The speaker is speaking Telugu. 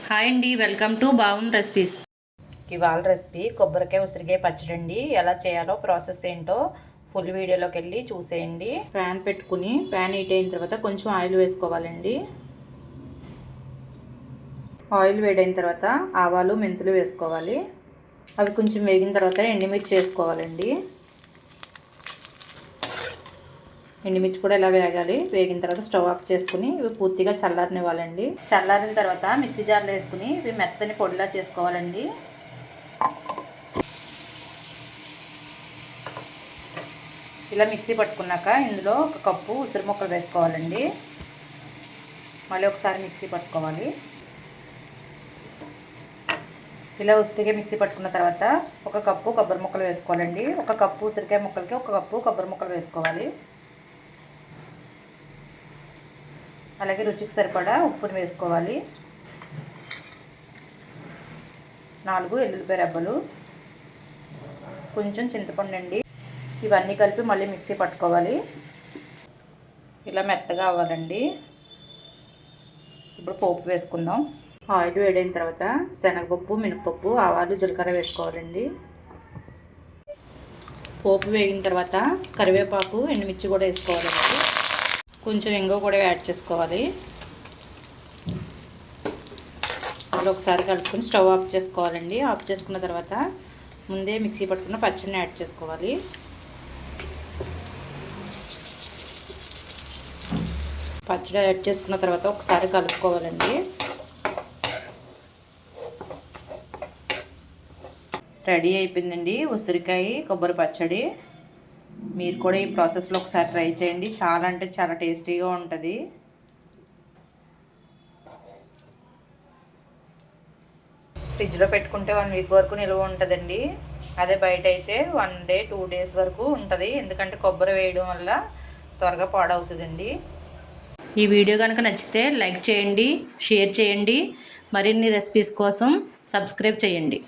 హాయ్ అండి, వెల్కమ్ టు బావున్ రెసిపీస్. ఇవాళ రెసిపీ కొబ్బరికాయ ఉసిరికాయ పచ్చడి అండి. ఎలా చేయాలో ప్రాసెస్ ఏంటో ఫుల్ వీడియోలోకి వెళ్ళి చూసేయండి. ప్యాన్ పెట్టుకుని ప్యాన్ హీట్ అయిన తర్వాత కొంచెం ఆయిల్ వేసుకోవాలండి. ఆయిల్ వేడైన తర్వాత ఆవాలు మెంతులు వేసుకోవాలి. అవి కొంచెం వేగిన తర్వాత ఎండుమిర్చి వేసుకోవాలండి. ఎండుమిర్చి కూడా ఇలా వేగాలి. వేగిన తర్వాత స్టవ్ ఆఫ్ చేసుకుని ఇవి పూర్తిగా చల్లారనివ్వాలండి. చల్లారిన తర్వాత మిక్సీ జార్లో వేసుకుని ఇవి మెత్తని పొడిలా చేసుకోవాలండి. ఇలా మిక్సీ పట్టుకున్నాక ఇందులో ఒక కప్పు ఉసిరి ముక్కలు వేసుకోవాలండి. మళ్ళీ ఒకసారి మిక్సీ పట్టుకోవాలి. ఇలా ఉసిరికాయ మిక్సీ పట్టుకున్న తర్వాత ఒక కప్పు కొబ్బరి ముక్కలు వేసుకోవాలండి. ఒక కప్పు ఉసిరికాయ ముక్కలకి ఒక కప్పు కొబ్బరి ముక్కలు వేసుకోవాలి. అలాగే రుచికి సరిపడా ఉప్పుని వేసుకోవాలి. 4 ఎల్లుల్లిపాయ రెబ్బలు, కొంచెం చింతపండు అండి. ఇవన్నీ కలిపి మళ్ళీ మిక్సీ పట్టుకోవాలి. ఇలా మెత్తగా అవ్వాలండి. ఇప్పుడు పోపు వేసుకుందాం. ఆయిల్ వేడైన తర్వాత శనగపప్పు, మినపప్పు, ఆవాలు, జీలకర్ర వేసుకోవాలండి. పోపు వేగిన తర్వాత కరివేపాకు, ఎండుమిర్చి కూడా వేసుకోవాలండి. కొంచెం ఇంగువ కూడా యాడ్ చేసుకోవాలి. అలా ఒకసారి కలుపుకొని స్టవ్ ఆఫ్ చేసుకోవాలండి. ఆఫ్ చేసుకున్న తర్వాత ముందే మిక్సీ పట్టుకున్న పచ్చడిని యాడ్ చేసుకోవాలి. పచ్చడి యాడ్ చేసుకున్న తర్వాత ఒకసారి కలుపుకోవాలండి. రెడీ అయిపోయిందండి ఉసిరికాయ కొబ్బరి పచ్చడి. మీరు కూడా ఈ ప్రాసెస్లో ఒకసారి ట్రై చేయండి. చాలా అంటే చాలా టేస్టీగా ఉంటుంది. ఫ్రిడ్జ్లో పెట్టుకుంటే 1 వీక్ వరకు నిల్వ ఉంటుందండి. అదే బయట అయితే 1 డే 2 డేస్ వరకు ఉంటుంది. ఎందుకంటే కొబ్బరి వేయడం వల్ల త్వరగా పాడవుతుందండి. ఈ వీడియో కనుక నచ్చితే లైక్ చేయండి, షేర్ చేయండి. మరిన్ని రెసిపీస్ కోసం సబ్స్క్రైబ్ చేయండి.